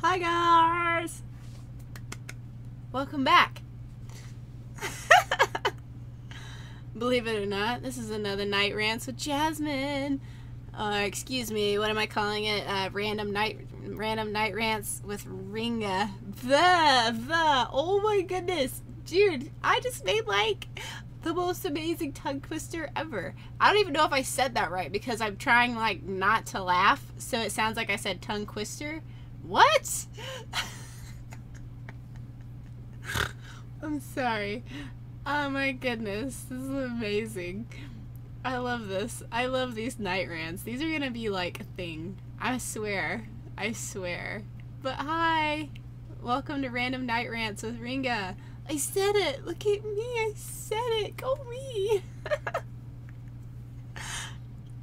Hi guys! Welcome back. Believe it or not, this is another Night Rants with Jasmine. Excuse me, what am I calling it? Random night rants with Ringa. Oh my goodness. Dude, I just made like the most amazing tongue twister ever. I don't even know if I said that right because I'm trying like not to laugh, so it sounds like I said tongue twister. What? I'm sorry. Oh my goodness, this is amazing. I love this. I love these night rants. These are gonna be like a thing. I swear. I swear. But hi! Welcome to Random Night Rants with Ringa. I said it! Look at me! I said it! Go me!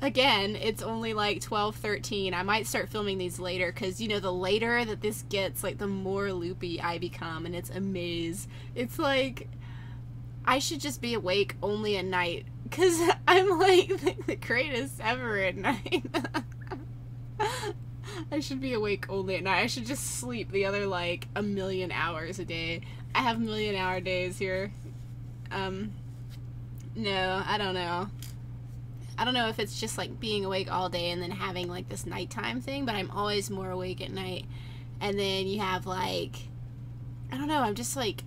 Again, it's only like 12:13. I might start filming these later because, you know, the later that this gets, like, the more loopy I become, and it's a maze. It's like, I should just be awake only at night because I'm like the greatest ever at night. I should be awake only at night. I should just sleep the other, like, 1,000,000 hours a day. I have 1,000,000-hour days here. No, I don't know. I don't know if it's just like being awake all day and then having like this nighttime thing, but I'm always more awake at night. And then you have like, I don't know, I'm just like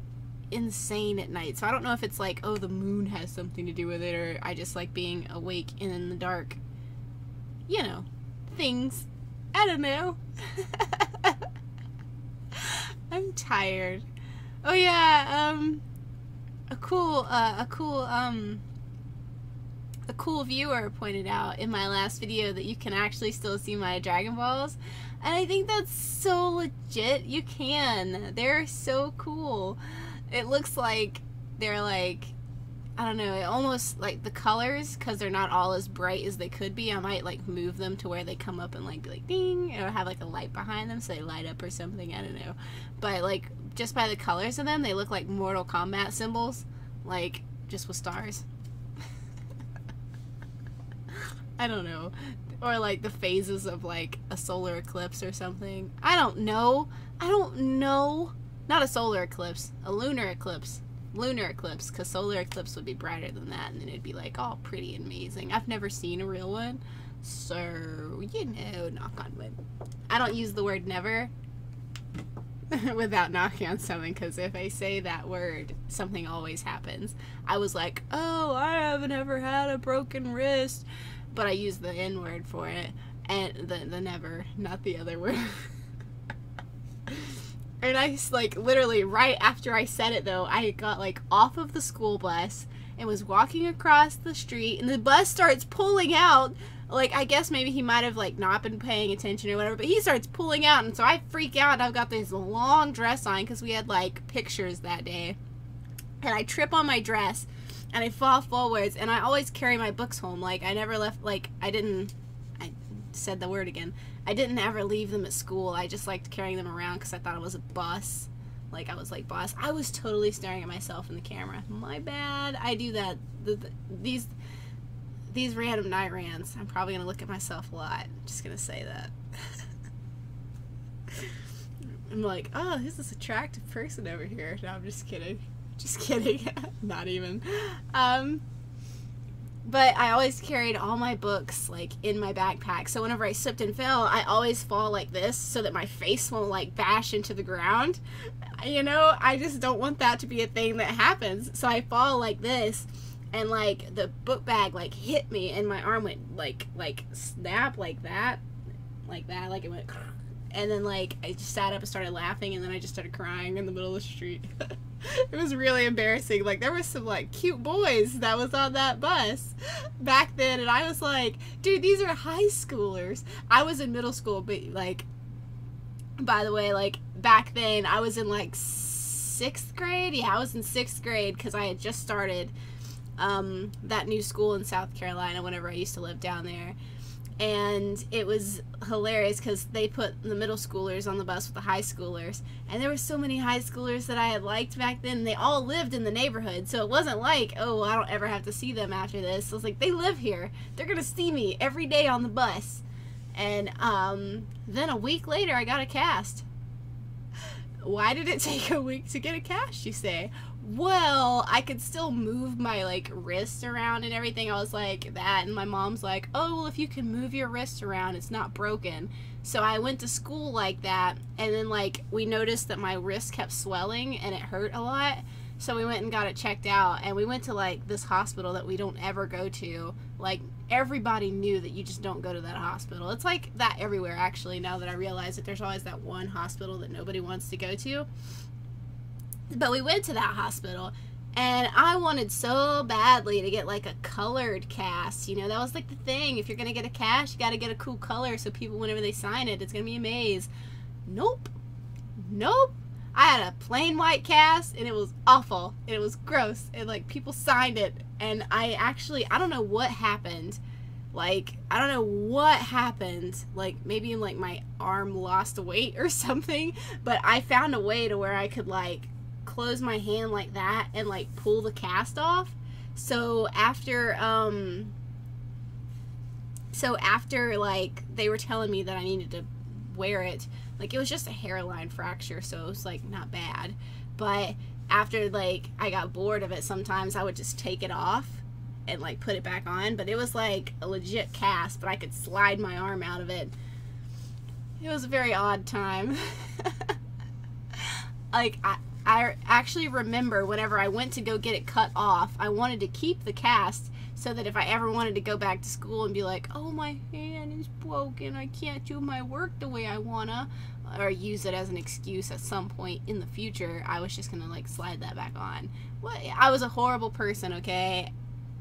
insane at night. So I don't know if it's like, oh, the moon has something to do with it, or I just like being awake and in the dark. You know, things. I don't know. I'm tired. Oh yeah, a cool viewer pointed out in my last video that you can actually still see my Dragon Balls, and I think that's so legit. You can. They're so cool. It looks like they're like, I don't know, it almost like the colors, because they're not all as bright as they could be. I might like move them to where they come up and like be like ding, or have like a light behind them so they light up or something. I don't know, but like just by the colors of them, they look like Mortal Kombat symbols, like just with stars. I don't know. Or like the phases of like a solar eclipse or something. I don't know. Not a solar eclipse. A lunar eclipse. Lunar eclipse, because solar eclipse would be brighter than that, and then it'd be like all pretty and amazing. I've never seen a real one, so you know, knock on wood. I don't use the word never without knocking on something, because if I say that word, something always happens. I was like, oh, I haven't ever had a broken wrist, but I use the N word for it, and the never, not the other word. And I, like, literally, right after I said it, though, I got, like, off of the school bus and was walking across the street, and the bus starts pulling out. Like, I guess maybe he might have, like, not been paying attention or whatever, but he starts pulling out, and so I freak out, and I've got this long dress on, because we had, like, pictures that day. And I trip on my dress, and I fall forwards, and I always carry my books home. Like, I never left, like, I said the word again. I didn't ever leave them at school. I just liked carrying them around because I thought it was a bus. Like, I was like, boss. I was totally staring at myself in the camera. My bad. I do that. These random night rants, I'm probably going to look at myself a lot. I'm just going to say that. I'm like, oh, who's this attractive person over here? No, I'm just kidding. Just kidding. Not even. But I always carried all my books, like, in my backpack. So whenever I slipped and fell, I always fall like this so that my face won't, like, bash into the ground. You know, I just don't want that to be a thing that happens. So I fall like this, and, like, the book bag, like, hit me, and my arm went, like snap like that. Like it went, and then, like, I just sat up and started laughing, and then I just started crying in the middle of the street. It was really embarrassing. Like, there were some, like, cute boys that was on that bus back then, and I was like, dude, these are high schoolers. I was in middle school, but, like, by the way, like, back then, I was in, like, 6th grade? Yeah, I was in 6th grade, because I had just started that new school in South Carolina whenever I used to live down there. And it was hilarious because they put the middle schoolers on the bus with the high schoolers, and there were so many high schoolers that I had liked back then. They all lived in the neighborhood, so it wasn't like, oh, I don't ever have to see them after this. It was like, they live here, they're gonna see me every day on the bus. And then a week later I got a cast. why did it take a week to get a cast, you say? Well, I could still move my, like, wrist around and everything. I was like, that, and my mom's like, oh, well, if you can move your wrist around, it's not broken. So I went to school like that, and then, like, we noticed that my wrist kept swelling, and it hurt a lot. So we went and got it checked out, and we went to, like, this hospital that we don't ever go to. Like, everybody knew that you just don't go to that hospital. It's like that everywhere, actually, now that I realize that there's always that one hospital that nobody wants to go to. But we went to that hospital, and I wanted so badly to get, like, a colored cast. You know, that was, like, the thing. If you're going to get a cast, you got to get a cool color so people, whenever they sign it, it's going to be a maze. Nope. Nope. I had a plain white cast, and it was awful. It was gross. And, like, people signed it, and I don't know what happened. Like, I don't know what happened. Like, maybe, like, my arm lost weight or something, but I found a way to where I could, like, close my hand like that and, like, pull the cast off. So after like, they were telling me that I needed to wear it, like, it was just a hairline fracture, so it was, like, not bad. But after, like, I got bored of it, sometimes I would just take it off and, like, put it back on. But it was, like, a legit cast, but I could slide my arm out of it. It was a very odd time. Like, I actually remember whenever I went to go get it cut off, I wanted to keep the cast so that if I ever wanted to go back to school and be like, oh, my hand is broken, I can't do my work the way I wanna, or use it as an excuse at some point in the future, I was just gonna, like, slide that back on. What? I was a horrible person, okay?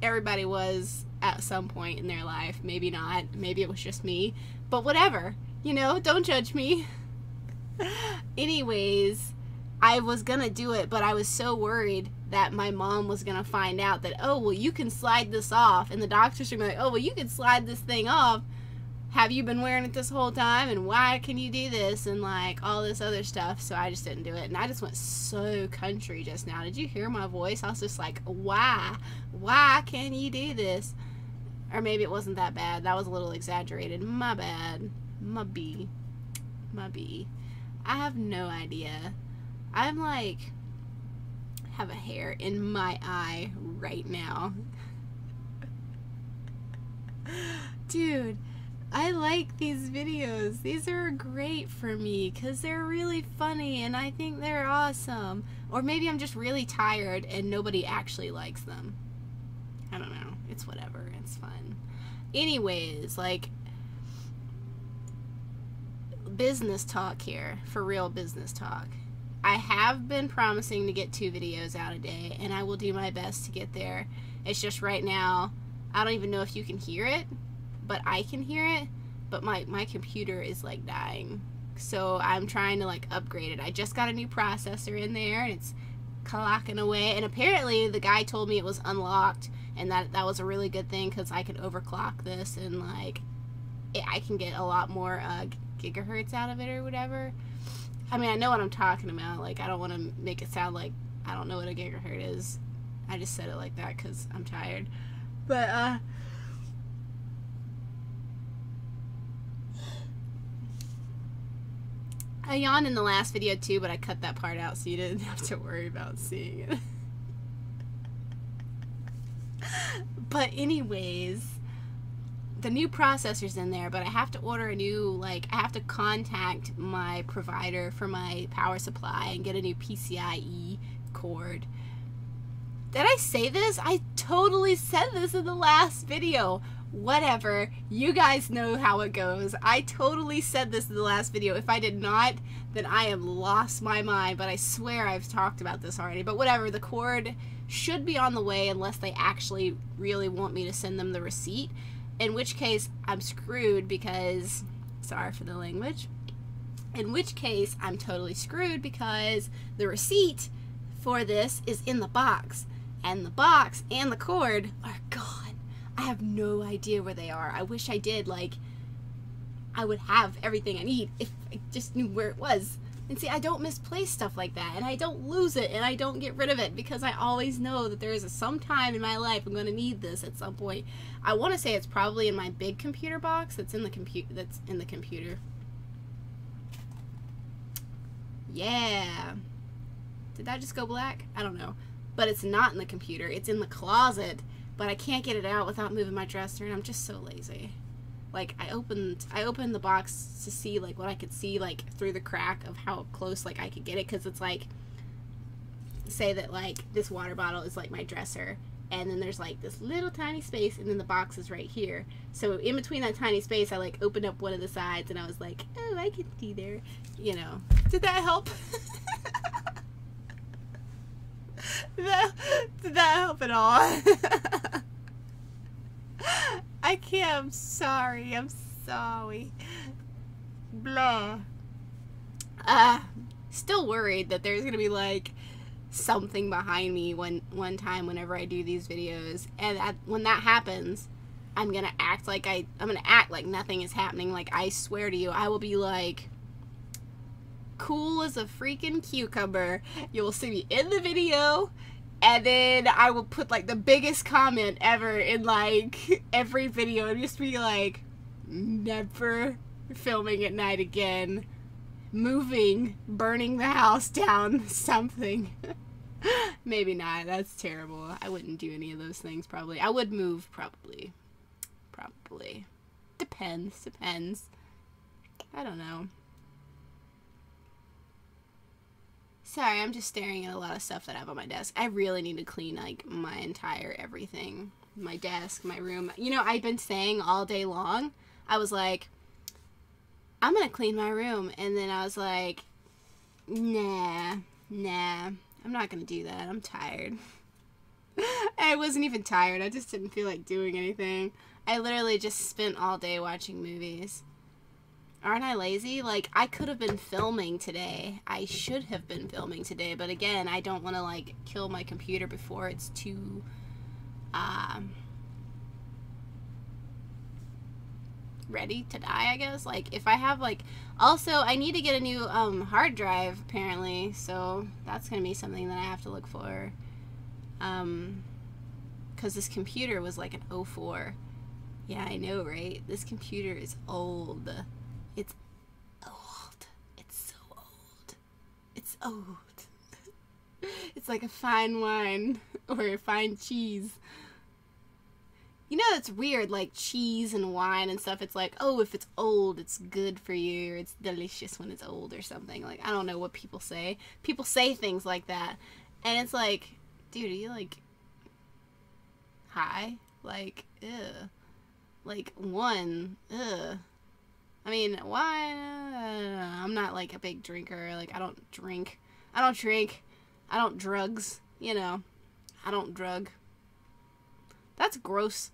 Everybody was at some point in their life. Maybe not. Maybe it was just me. But whatever. You know, don't judge me. Anyways, I was gonna do it, but I was so worried that my mom was gonna find out that, oh, well, you can slide this off, and the doctors are gonna be like, oh, well, you can slide this thing off. Have you been wearing it this whole time, and why can you do this, and, like, all this other stuff. So I just didn't do it, and I just went so country just now. Did you hear my voice? I was just like, why can you do this? Or maybe it wasn't that bad. That was a little exaggerated. My bad. My B. I have no idea. I'm like, have a hair in my eye right now. Dude, I like these videos. These are great for me because they're really funny and I think they're awesome. Or maybe I'm just really tired and nobody actually likes them. I don't know. It's whatever. It's fun. Anyways, like, business talk here. For real business talk. I have been promising to get 2 videos out a day, and I will do my best to get there. It's just right now, I don't even know if you can hear it, but I can hear it, but my computer is, like, dying. So I'm trying to, like, upgrade it. I just got a new processor in there, and it's clocking away, and apparently the guy told me it was unlocked, and that was a really good thing, because I can overclock this, and, like, I can get a lot more gigahertz out of it or whatever. I mean, I know what I'm talking about. Like, I don't want to make it sound like I don't know what a gigahertz is. I just said it like that because I'm tired. But, I yawned in the last video too, but I cut that part out so you didn't have to worry about seeing it. But anyways, the new processor's in there, but I have to order a new, like, I have to contact my provider for my power supply and get a new PCIe cord. Did I say this? I totally said this in the last video. Whatever. You guys know how it goes. I totally said this in the last video. If I did not, then I have lost my mind, but I swear I've talked about this already. But whatever, the cord should be on the way unless they actually really want me to send them the receipt. In which case, I'm screwed because, sorry for the language, in which case, I'm totally screwed because the receipt for this is in the box. And the box and the cord are gone. I have no idea where they are. I wish I did. Like, I would have everything I need if I just knew where it was. And see, I don't misplace stuff like that, and I don't lose it, and I don't get rid of it, because I always know that there is some time in my life I'm going to need this at some point. I want to say it's probably in my big computer box that's in the computer. Yeah. Did that just go black? I don't know. But it's not in the computer. It's in the closet. But I can't get it out without moving my dresser, and I'm just so lazy. Like, I opened the box to see, like, what I could see, like, through the crack of how close, like, I could get it. Because it's, like, say that, like, this water bottle is, like, my dresser. And then there's, like, this little tiny space, and then the box is right here. So in between that tiny space, I, like, opened up one of the sides, and I was like, oh, I can see there. You know. Did that help? Did that help at all? I can't. I'm sorry. I'm sorry. Blah. Still worried that there's gonna be like something behind me one time whenever I do these videos, and when that happens, I'm gonna act like nothing is happening. Like, I swear to you, I will be like cool as a freaking cucumber. You will see me in the video, and then I will put like the biggest comment ever in like every video and just be like, never filming at night again, moving, burning the house down, something. Maybe not. That's terrible. I wouldn't do any of those things probably. I would move probably. Depends. I don't know. Sorry, I'm just staring at a lot of stuff that I have on my desk. I really need to clean, like, my entire everything. My desk, my room. You know, I've been saying all day long, I was like, I'm gonna clean my room. And then I was like, nah, I'm not gonna do that. I'm tired. I wasn't even tired. I just didn't feel like doing anything. I literally just spent all day watching movies. Aren't I lazy? Like, I could have been filming today. I should have been filming today, but again, I don't want to, like, kill my computer before it's too, ready to die, I guess. Like, if I have, like, also, I need to get a new, hard drive, apparently, so that's gonna be something that I have to look for, because this computer was, like, an 04. Yeah, I know, right? This computer is old. It's old. It's so old. It's old. It's like a fine wine or a fine cheese. You know, it's weird, like cheese and wine and stuff. It's like, oh, if it's old, it's good for you, or it's delicious when it's old or something. Like, I don't know what people say. People say things like that. And it's like, dude, are you like high? Like, ew. Like, one, ugh. I mean, why? I'm not, like, a big drinker. Like, I don't drink. I don't drugs. You know. I don't drug. That's gross.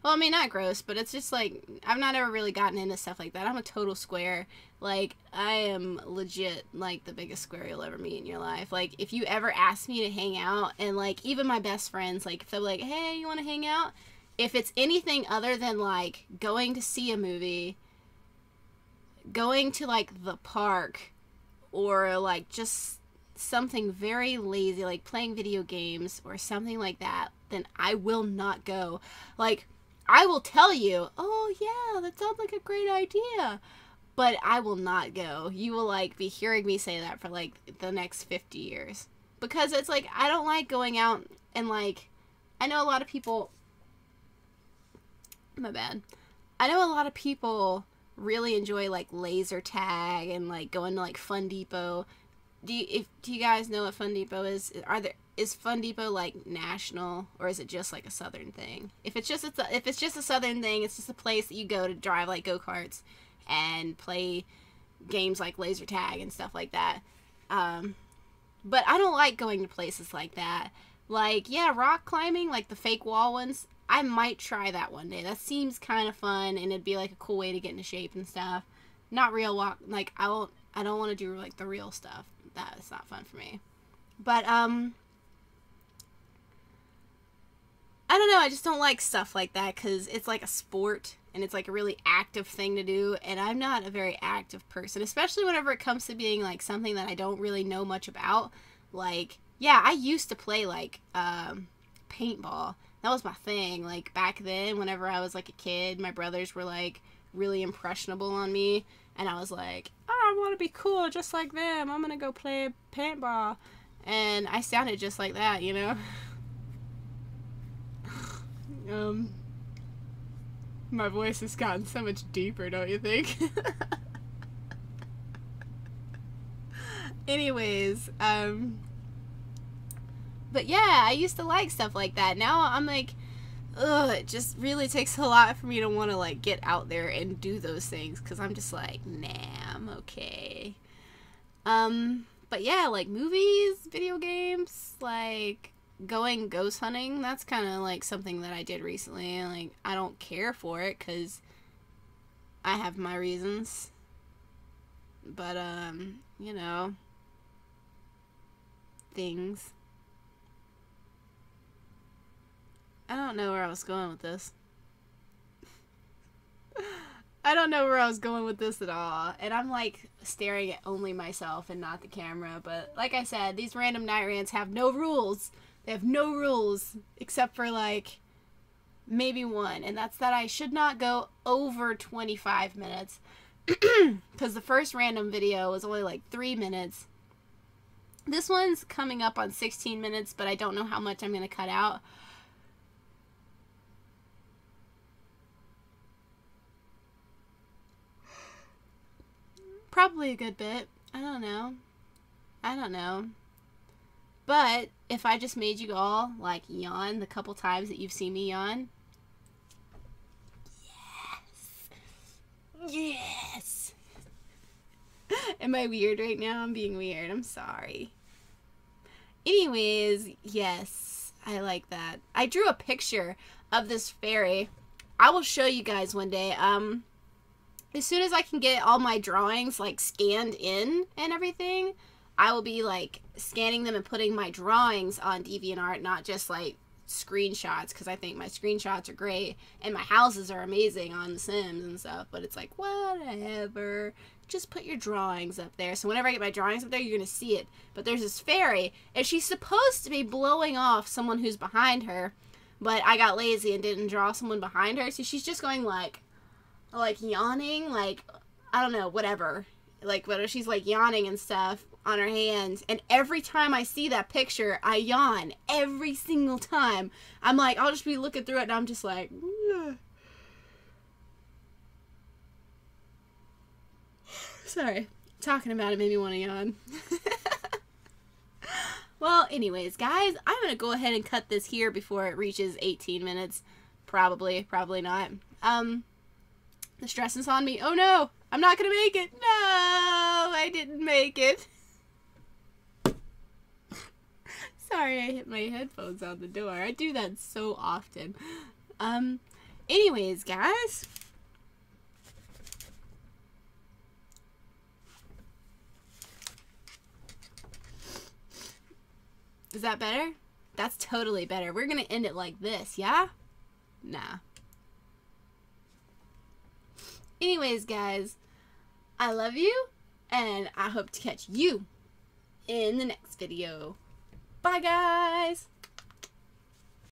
Well, I mean, not gross, but it's just, like, I've not ever really gotten into stuff like that. I'm a total square. Like, I am legit, like, the biggest square you'll ever meet in your life. Like, if you ever ask me to hang out, and, like, even my best friends, like, if they're like, hey, you want to hang out? If it's anything other than, like, going to see a movie, going to, like, the park, or, like, just something very lazy, like playing video games or something like that, then I will not go. Like, I will tell you, oh, yeah, that sounds like a great idea, but I will not go. You will, like, be hearing me say that for, like, the next 50 years. Because it's, like, I don't like going out and, like, I know a lot of people... My bad. I know a lot of people really enjoy, like, laser tag and, like, going to, like, Fun Depot. Do you guys know what Fun Depot is? Is Fun Depot, like, national, or is it just, like, a southern thing? If it's just a southern thing, it's just a place that you go to drive, like, go-karts and play games like laser tag and stuff like that. But I don't like going to places like that. Like, yeah, rock climbing, like the fake wall ones, I might try that one day. That seems kind of fun, and it'd be, like, a cool way to get into shape and stuff. Not real walk, like, I don't want to do, like, the real stuff. That's not fun for me. But, I don't know, I just don't like stuff like that, because it's, like, a sport, and it's, like, a really active thing to do, and I'm not a very active person, especially whenever it comes to being, like, something that I don't really know much about. Like, yeah, I used to play, like, paintball. That was my thing. Like, back then, whenever I was, like, a kid, my brothers were, like, really impressionable on me, and I was like, I want to be cool just like them. I'm gonna go play paintball. And I sounded just like that, you know? My voice has gotten so much deeper, don't you think? Anyways, but yeah, I used to like stuff like that. Now I'm like, ugh, it just really takes a lot for me to want to like get out there and do those things, because I'm just like, nah, I'm okay. But yeah, like movies, video games, like going ghost hunting, that's kind of like something that I did recently. Like, I don't care for it because I have my reasons. But, you know, things. I don't know where I was going with this. I don't know where I was going with this at all. And I'm like staring at only myself and not the camera. But like I said, these random night rants have no rules. They have no rules except for like maybe one. And that's that I should not go over 25 minutes. Because the first random video was only like 3 minutes. This one's coming up on 16 minutes, but I don't know how much I'm going to cut out. Probably a good bit. I don't know. I don't know. But if I just made you all like yawn the couple times that you've seen me yawn. Yes. Yes. Am I weird right now? I'm being weird. I'm sorry. Anyways, yes. I like that. I drew a picture of this fairy. I will show you guys one day. As soon as I can get all my drawings like scanned in and everything, I will be like scanning them and putting my drawings on DeviantArt, not just like screenshots, because I think my screenshots are great and my houses are amazing on The Sims and stuff, but it's like, whatever, just put your drawings up there. So whenever I get my drawings up there, you're gonna see it. But there's this fairy and she's supposed to be blowing off someone who's behind her, but I got lazy and didn't draw someone behind her, so she's just going like yawning, like, I don't know, whatever. Like, whether she's like yawning and stuff on her hands. And every time I see that picture, I yawn. Every single time. I'm like, I'll just be looking through it and I'm just like, ugh. Sorry. Talking about it made me want to yawn. Well, anyways, guys, I'm going to go ahead and cut this here before it reaches 18 minutes. Probably not. The stress is on me. Oh no, I'm not gonna make it. No, I didn't make it. Sorry, I hit my headphones on the door. I do that so often. Anyways, guys. Is that better? That's totally better. We're gonna end it like this, yeah? Nah. Anyways, guys, I love you, and I hope to catch you in the next video. Bye, guys!